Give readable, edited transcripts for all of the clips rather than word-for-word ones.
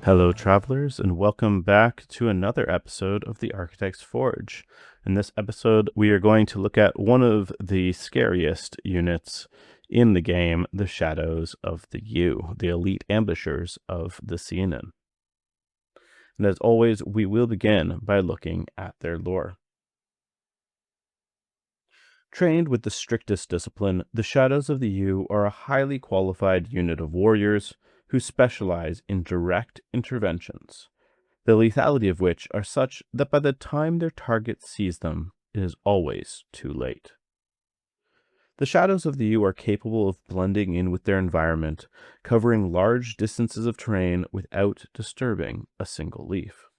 Hello, travelers, and welcome back to another episode of the Architect's Forge. In this episode, we are going to look at one of the scariest units in the game, the Shadows of the U, the elite ambushers of the Syenann. And as always, we will begin by looking at their lore. Trained with the strictest discipline, the Shadows of the U are a highly qualified unit of warriors who specialize in direct interventions, the lethality of which are such that by the time their target sees them, it is always too late. The Shadows of the U are capable of blending in with their environment, covering large distances of terrain without disturbing a single leaf.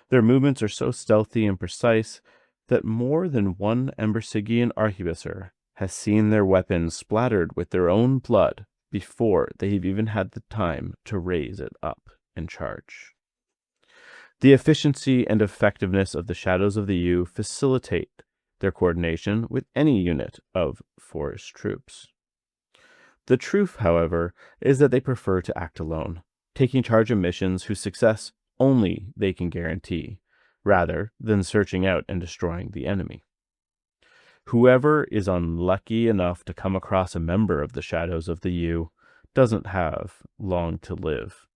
Their movements are so stealthy and precise that more than one Embersigian arquebuser has seen their weapons splattered with their own blood before they have even had the time to raise it up and charge. The efficiency and effectiveness of the Shadows of the U facilitate their coordination with any unit of forest troops. The truth, however, is that they prefer to act alone, taking charge of missions whose success only they can guarantee, rather than searching out and destroying the enemy. Whoever is unlucky enough to come across a member of the Shadows of the U doesn't have long to live,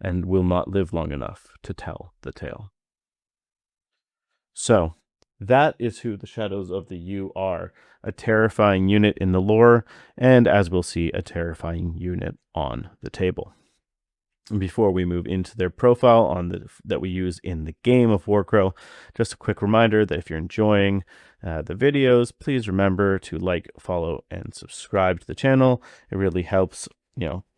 and will not live long enough to tell the tale. So, that is who the Shadows of the U are, a terrifying unit in the lore, and as we'll see, a terrifying unit on the table. Before we move into their profile that we use in the game of Warcrow, just a quick reminder that if you're enjoying the videos, please remember to like, follow, and subscribe to the channel. It really helps,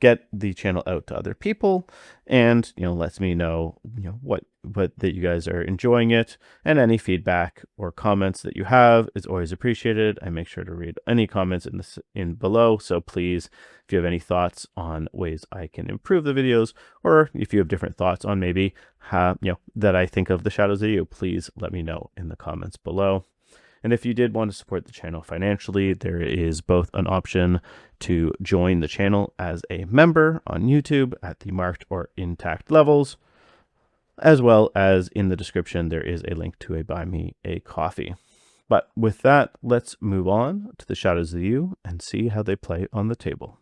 get the channel out to other people, and lets me know what that you guys are enjoying it, and any feedback or comments that you have is always appreciated. I make sure to read any comments in below, so please, if you have any thoughts on ways I can improve the videos, or if you have different thoughts on maybe how that I think of the Shadows of you, please let me know in the comments below. And if you did want to support the channel financially, there is both an option to join the channel as a member on YouTube at the marked or intact levels, as well as in the description, there is a link to a Buy Me a Coffee. But with that, let's move on to the Shadows of the U and see how they play on the table.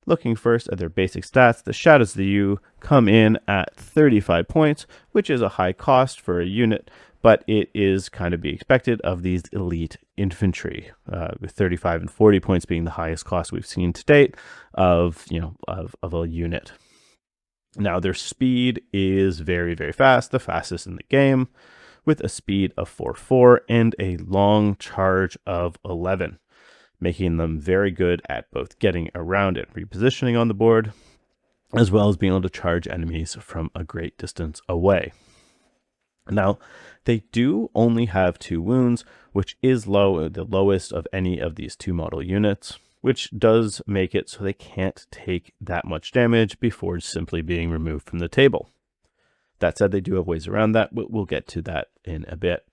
Looking first at their basic stats, the Shadows of the U come in at 35 points, which is a high cost for a unit, but it is kind of be expected of these elite infantry, with 35 and 40 points being the highest cost we've seen to date of a unit. Now, their speed is very, very fast, the fastest in the game, with a speed of 4.4 and a long charge of 11. Making them very good at both getting around and repositioning on the board, as well as being able to charge enemies from a great distance away. Now, they do only have 2 wounds, which is the lowest of any of these 2 model units, which does make it so they can't take that much damage before simply being removed from the table. That said, they do have ways around that, but we'll get to that in a bit.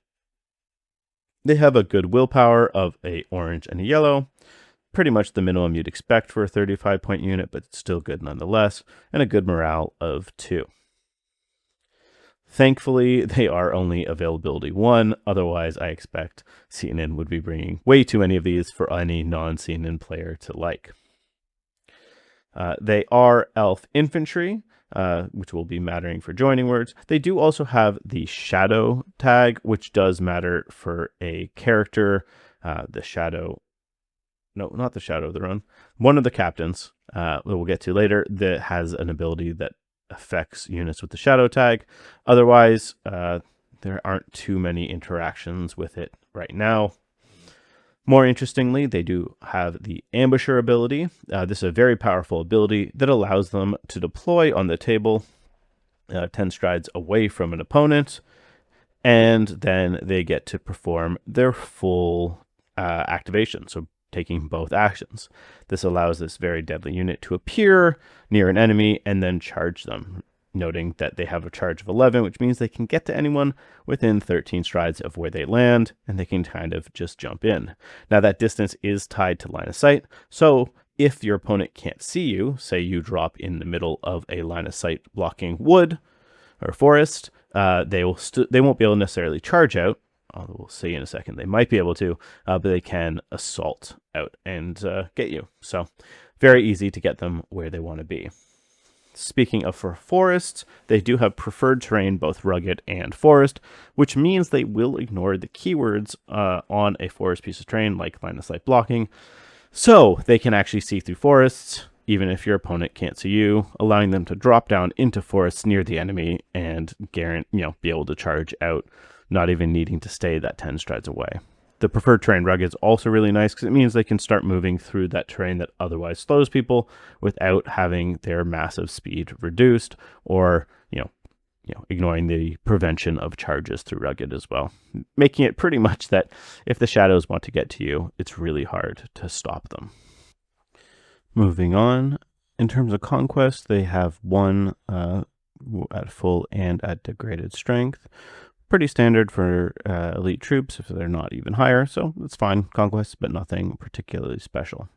They have a good willpower of a orange and a yellow, pretty much the minimum you'd expect for a 35-point unit, but it's still good nonetheless, and a good morale of 2. Thankfully, they are only availability 1, otherwise I expect Syenann would be bringing way too many of these for any non-Syenann player to like. They are elf infantry, which will be mattering for joining words. They do also have the shadow tag, which does matter for a character. Not the shadow of their own. One of the captains, that we'll get to later, that has an ability that affects units with the shadow tag. Otherwise, there aren't too many interactions with it right now. More interestingly, they do have the ambusher ability. This is a very powerful ability that allows them to deploy on the table 10 strides away from an opponent, and then they get to perform their full activation, so taking both actions. This allows this very deadly unit to appear near an enemy and then charge them, noting that they have a charge of 11, which means they can get to anyone within 13 strides of where they land, and they can kind of just jump in. Now, that distance is tied to line of sight, so if your opponent can't see you, say you drop in the middle of a line of sight blocking wood or forest, they won't be able to necessarily charge out. Although we'll see in a second, they might be able to, but they can assault out and get you. So very easy to get them where they want to be. Speaking of for forests, they do have preferred terrain, both rugged and forest, which means they will ignore the keywords on a forest piece of terrain, like line of sight blocking. So they can actually see through forests, even if your opponent can't see you, allowing them to drop down into forests near the enemy and be able to charge out, not even needing to stay that 10 strides away. The preferred terrain rugged is also really nice because it means they can start moving through that terrain that otherwise slows people without having their massive speed reduced, or ignoring the prevention of charges through rugged as well, making it pretty much that if the shadows want to get to you, it's really hard to stop them. Moving on, in terms of conquest, they have one at full and at degraded strength. Pretty standard for elite troops if they're not even higher, so it's fine, conquest, but nothing particularly special.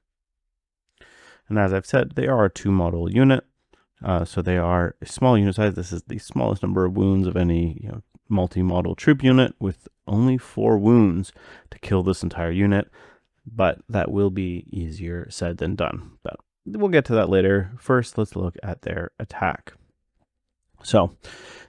And as I've said, they are a 2-model unit, so they are a small unit size. This is the smallest number of wounds of any multi-model troop unit, with only 4 wounds to kill this entire unit, but that will be easier said than done. But we'll get to that later. First, let's look at their attack. So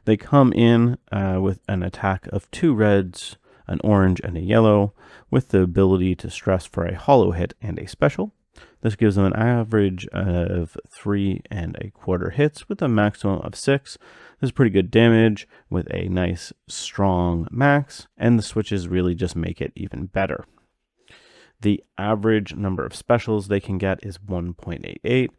they come in with an attack of 2 reds, an orange, and a yellow, with the ability to stress for a hollow hit and a special. This gives them an average of 3 1/4 hits with a maximum of 6. This is pretty good damage with a nice strong max, and the switches really just make it even better. The average number of specials they can get is 1.88.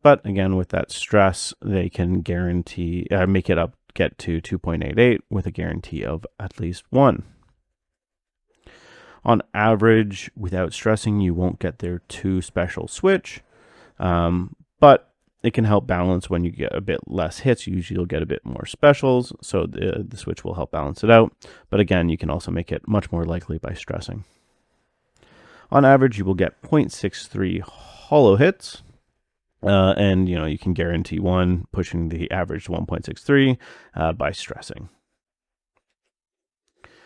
But again, with that stress, they can guarantee make it up, get to 2.88 with a guarantee of at least 1. On average, without stressing, you won't get their 2 special switch, but it can help balance when you get a bit less hits. Usually you'll get a bit more specials, so the switch will help balance it out. But again, you can also make it much more likely by stressing. On average, you will get 0.63 hollow hits. And you can guarantee 1, pushing the average to 1.63 by stressing.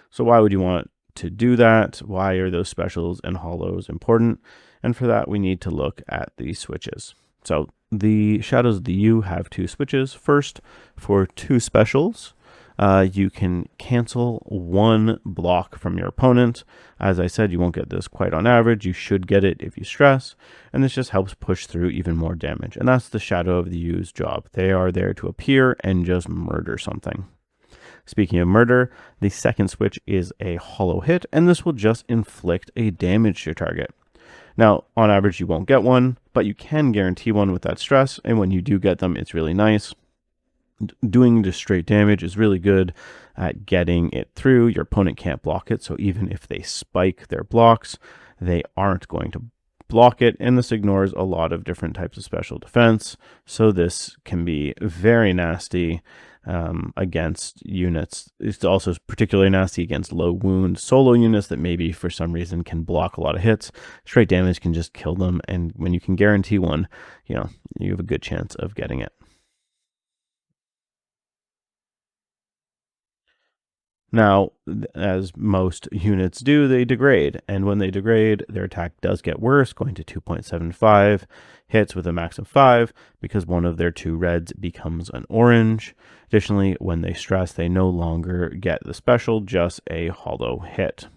So why would you want to do that? Why are those specials and hollows important? And for that, we need to look at the switches. So the Shadows of the U have 2 switches. First, for 2 specials, you can cancel 1 block from your opponent. As I said, you won't get this quite on average. You should get it if you stress, and this just helps push through even more damage. And that's the Shadow of the U's job. They are there to appear and just murder something. Speaking of murder, the second switch is a hollow hit, and this will just inflict a damage to your target. Now, on average, you won't get 1, but you can guarantee 1 with that stress, and when you do get them, it's really nice. Doing just straight damage is really good at getting it through. Your opponent can't block it, so even if they spike their blocks, they aren't going to block it, and this ignores a lot of different types of special defense, so this can be very nasty against units. It's also particularly nasty against low wound solo units that maybe for some reason can block a lot of hits. Straight damage can just kill them, and when you can guarantee 1, you have a good chance of getting it. Now, as most units do, they degrade, and when they degrade, their attack does get worse, going to 2.75 hits with a max of 5, because one of their 2 reds becomes an orange. Additionally, when they stress, they no longer get the special, just a hollow hit.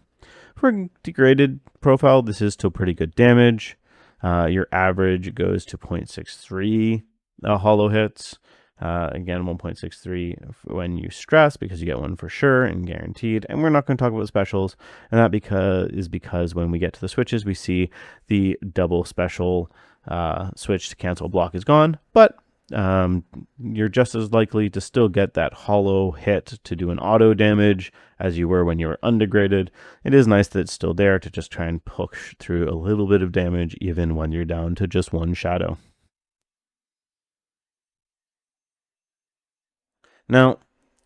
For a degraded profile, this is still pretty good damage. Your average goes to 0.63 hollow hits. Again, 1.63 when you stress, because you get 1 for sure and guaranteed. And we're not going to talk about specials, and that because when we get to the switches, we see the double special switch to cancel a block is gone, but you're just as likely to still get that hollow hit to do an auto damage as you were when you were undegraded. It is nice that it's still there to just try and push through a little bit of damage even when you're down to just 1 shadow. Now,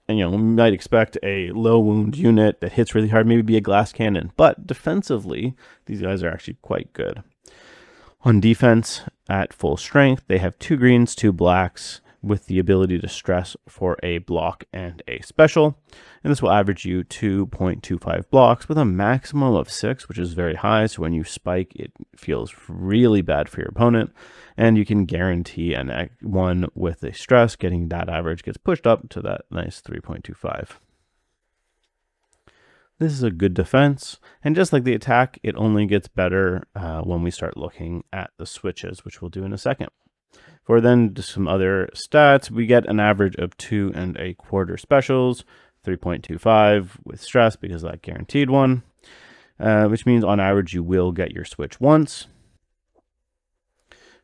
we might expect a low wound unit that hits really hard, maybe be a glass cannon, but defensively, these guys are actually quite good. On defense, at full strength, they have 2 greens, 2 blacks, with the ability to stress for a block and a special. And this will average you 2.25 blocks with a maximum of 6, which is very high. So when you spike, it feels really bad for your opponent. And you can guarantee one with a stress, getting that average gets pushed up to that nice 3.25. This is a good defense, and just like the attack, it only gets better when we start looking at the switches, which we'll do in a second. For then some other stats, we get an average of 2.25 specials, 3.25 with stress because that guaranteed one, which means on average you will get your switch once.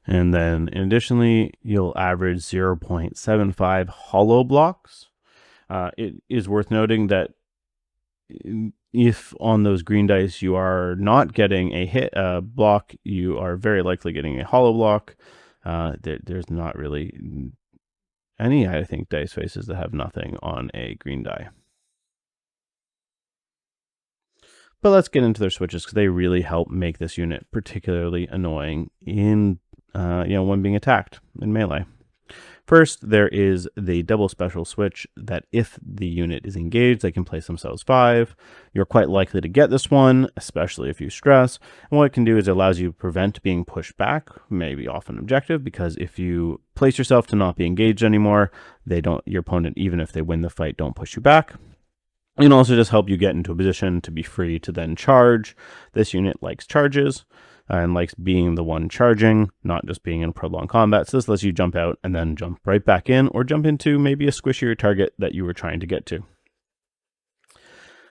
And then additionally, you'll average 0.75 hollow blocks. It is worth noting that if on those green dice you are not getting a hit block, you are very likely getting a hollow block. There's not really any, I think, dice faces that have nothing on a green die. But let's get into their switches because they really help make this unit particularly annoying in when being attacked in melee. First, there is the double special switch that if the unit is engaged, they can place themselves 5. You're quite likely to get this one, especially if you stress. And what it can do is it allows you to prevent being pushed back, maybe off an objective, because if you place yourself to not be engaged anymore, your opponent, even if they win the fight, don't push you back. It can also just help you get into a position to be free to then charge. This unit likes charges and likes being the one charging, not just being in prolonged combat. So this lets you jump out and then jump right back in, or jump into maybe a squishier target that you were trying to get to.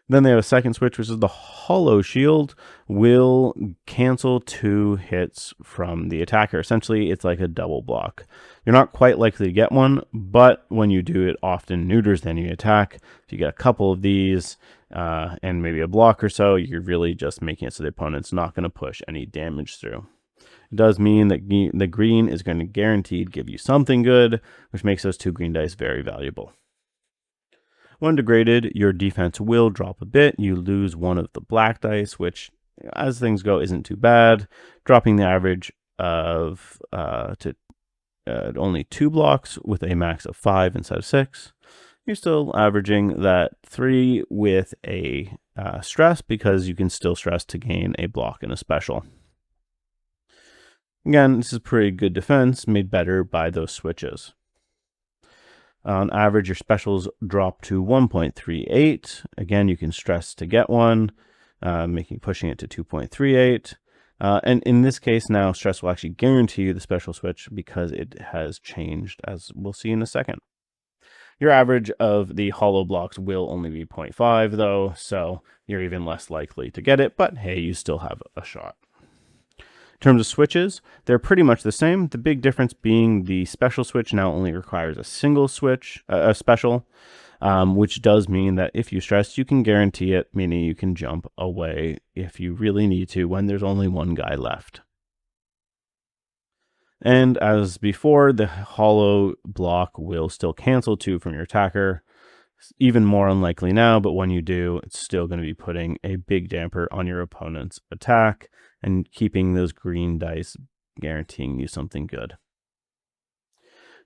Then they have a second switch, which is the hollow shield, will cancel 2 hits from the attacker. Essentially, it's like a double block. You're not quite likely to get one, but when you do, it often neuters the enemy attack. If you get a couple of these and maybe a block or so, you're really just making it so the opponent's not going to push any damage through. It does mean that the green is going to guaranteed give you something good, which makes those 2 green dice very valuable. When degraded, your defense will drop a bit. You lose one of the black dice, which, as things go, isn't too bad. Dropping the average of to only 2 blocks with a max of 5 instead of 6. You're still averaging that 3 with a stress, because you can still stress to gain a block and a special. Again, this is pretty good defense, made better by those switches. On average, your specials drop to 1.38. Again, you can stress to get one, pushing it to 2.38. And in this case now, stress will actually guarantee you the special switch because it has changed, as we'll see in a second. Your average of the hollow blocks will only be 0.5 though, so you're even less likely to get it, but hey, you still have a shot. In terms of switches, they're pretty much the same. The big difference being the special switch now only requires a single switch, a special, which does mean that if you stress, you can guarantee it, meaning you can jump away if you really need to when there's only one guy left. And as before, the hollow block will still cancel 2 from your attacker. It's even more unlikely now, but when you do, it's still going to be putting a big damper on your opponent's attack and keeping those green dice guaranteeing you something good.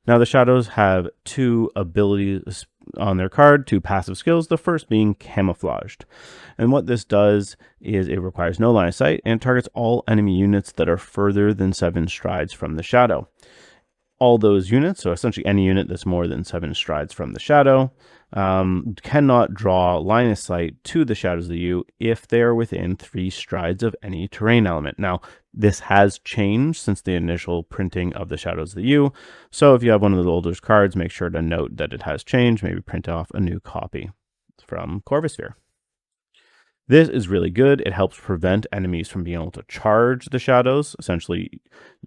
Now the shadows have 2 abilities on their card, 2 passive skills, the first being camouflaged. And what this does is it requires no line of sight and targets all enemy units that are further than 7 strides from the shadow. All those units, so essentially any unit that's more than 7 strides from the shadow, cannot draw line of sight to the shadows of you if they are within 3 strides of any terrain element. Now, this has changed since the initial printing of the shadows of you, so if you have one of the older cards, make sure to note that it has changed. Maybe print off a new copy from Corvusbelli. This is really good. It helps prevent enemies from being able to charge the shadows. Essentially,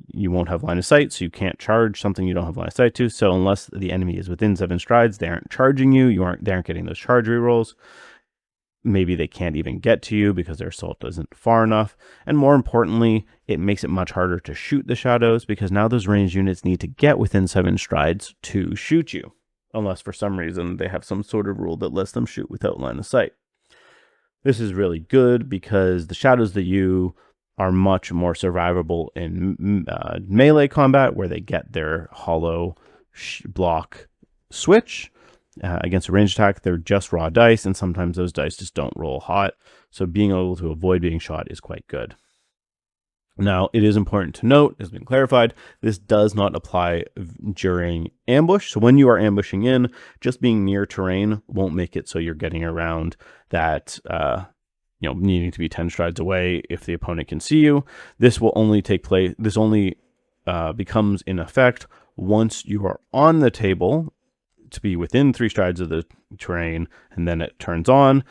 you won't have line of sight, so you can't charge something you don't have line of sight to. So unless the enemy is within 7 strides, they aren't charging you. They aren't getting those charge rerolls. Maybe they can't even get to you because their assault isn't far enough. And more importantly, it makes it much harder to shoot the shadows because now those ranged units need to get within 7 strides to shoot you. Unless for some reason they have some sort of rule that lets them shoot without line of sight. This is really good because the shadows that you are much more survivable in melee combat, where they get their hollow block switch. Against a ranged attack, they're just raw dice, and sometimes those dice just don't roll hot. So being able to avoid being shot is quite good. Now, it is important to note, as been clarified, this does not apply during ambush. So when you are ambushing in, just being near terrain won't make it so you're getting around that, needing to be 10 strides away if the opponent can see you. This will only take place, this only becomes in effect once you are on the table to be within 3 strides of the terrain, and then it turns on.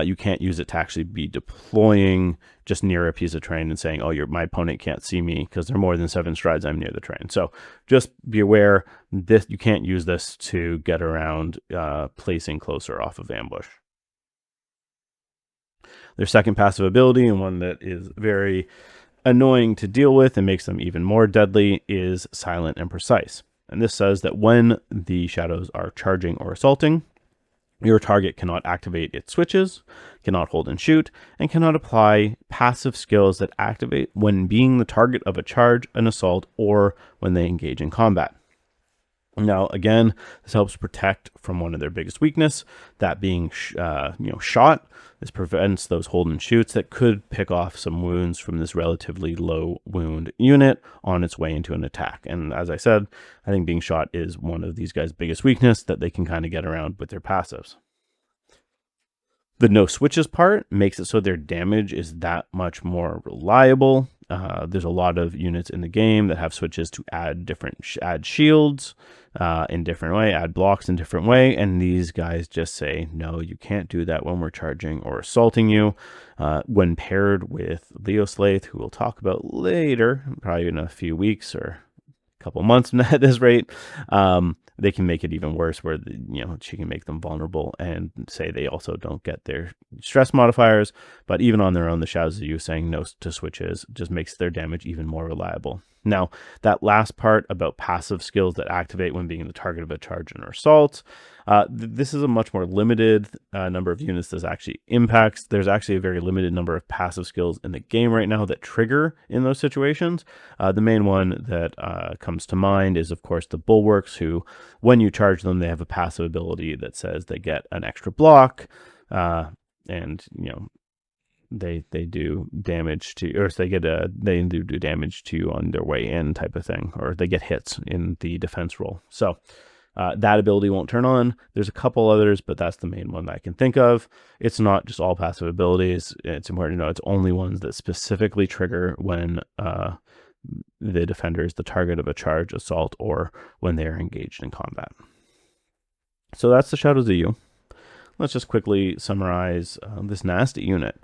You can't use it to actually be deploying just near a piece of terrain and saying, oh, my opponent can't see me because they're more than 7 strides, I'm near the terrain. So just be aware, you can't use this to get around placing closer off of ambush. Their second passive ability, and one that is very annoying to deal with and makes them even more deadly, is silent and precise. And this says that when the shadows are charging or assaulting, your target cannot activate its switches, cannot hold and shoot, and cannot apply passive skills that activate when being the target of a charge, an assault, or when they engage in combat. Now, again, this helps protect from one of their biggest weakness, that being shot. This prevents those hold and shoots that could pick off some wounds from this relatively low wound unit on its way into an attack. And as I said, I think being shot is one of these guys' biggest weakness that they can kind of get around with their passives. The no switches part makes it so their damage is that much more reliable. There's a lot of units in the game that have switches to add shields in different way, add blocks in different way, and these guys just say, no, you can't do that when we're charging or assaulting you. When paired with Leoslaith, who we'll talk about later, probably in a few weeks or a couple months at this rate, they can make it even worse, where she can make them vulnerable and say they also don't get their stress modifiers. But even on their own, the Shadows of you saying no to switches just makes their damage even more reliable. Now, that last part about passive skills that activate when being the target of a charge and assault, this is a much more limited number of units this actually impacts. There's actually a very limited number of passive skills in the game right now that trigger in those situations. The main one that comes to mind is, of course, the Bulwarks, who, when you charge them, they have a passive ability that says they get an extra block, and they do damage to, or they do damage to you on their way in, type of thing, or they get hits in the defense roll. So that ability won't turn on. There's a couple others, but that's the main one that I can think of. It's not just all passive abilities. It's important to know it's only ones that specifically trigger when the defender is the target of a charge, assault, or when they are engaged in combat. So that's the Shadows of you. Let's just quickly summarize this nasty unit.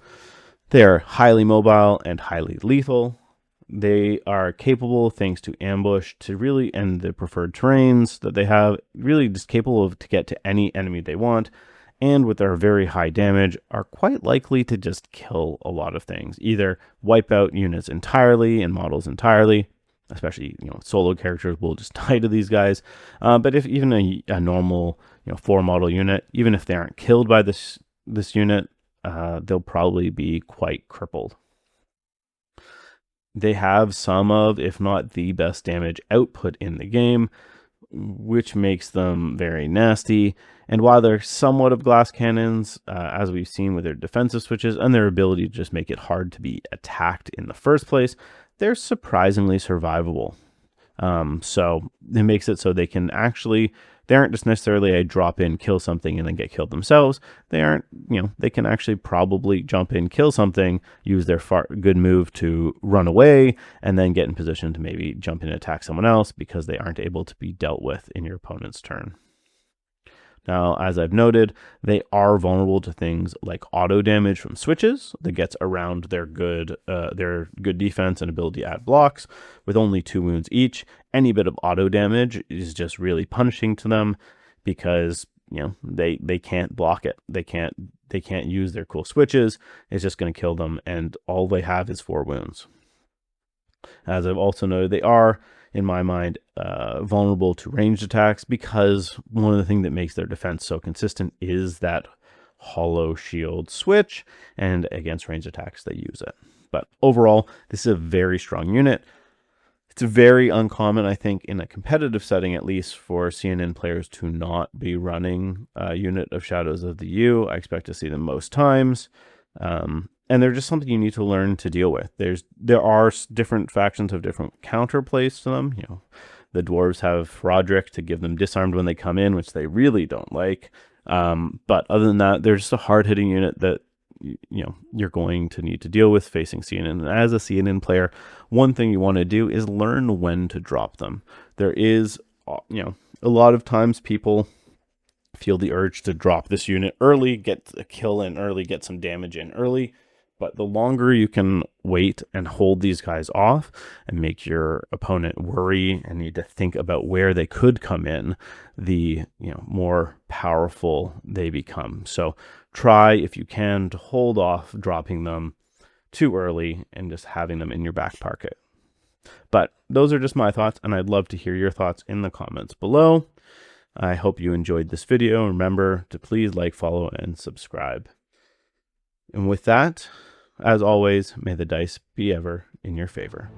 They are highly mobile and highly lethal. They are capable, thanks to ambush, to really, and the preferred terrains that they have, really just capable to get to any enemy they want, and with their very high damage, are quite likely to just kill a lot of things. Either wipe out units entirely and models entirely, especially solo characters will just die to these guys. But if even a normal 4 model unit, even if they aren't killed by this unit, they'll probably be quite crippled. They have some of, if not the best damage output in the game, which makes them very nasty. And while they're somewhat of glass cannons, as we've seen with their defensive switches and their ability to just make it hard to be attacked in the first place, they're surprisingly survivable. So it makes it so they aren't just necessarily a drop in, kill something, and then get killed themselves. They can actually probably jump in, kill something, use their good move to run away, and then get in position to maybe jump in and attack someone else because they aren't able to be dealt with in your opponent's turn. Now, as I've noted, they are vulnerable to things like auto damage from switches that gets around their good defense and ability to add blocks. With only 2 wounds each, any bit of auto damage is just really punishing to them, because they can't block it. They can't use their cool switches. It's just going to kill them, and all they have is 4 wounds. As I've also noted, they are, in my mind, vulnerable to ranged attacks, because one of the things that makes their defense so consistent is that hollow shield switch, and against range attacks they use it. But overall, this is a very strong unit. It's very uncommon, I think, in a competitive setting, at least, for Syenann players to not be running a unit of Shadows of the U. I expect to see them most times. And they're just something you need to learn to deal with. There are different factions of different counterplays to them. The dwarves have Roderick to give them disarmed when they come in, which they really don't like. But other than that, they're just a hard-hitting unit that you're going to need to deal with facing Syenann. And as a Syenann player, one thing you want to do is learn when to drop them. There is, a lot of times people feel the urge to drop this unit early, get a kill in early, get some damage in early. But the longer you can wait and hold these guys off and make your opponent worry and need to think about where they could come in, the more powerful they become. So try, if you can, to hold off dropping them too early and just having them in your back pocket. But those are just my thoughts, and I'd love to hear your thoughts in the comments below. I hope you enjoyed this video. Remember to please like, follow, and subscribe. And with that, as always, may the dice be ever in your favor.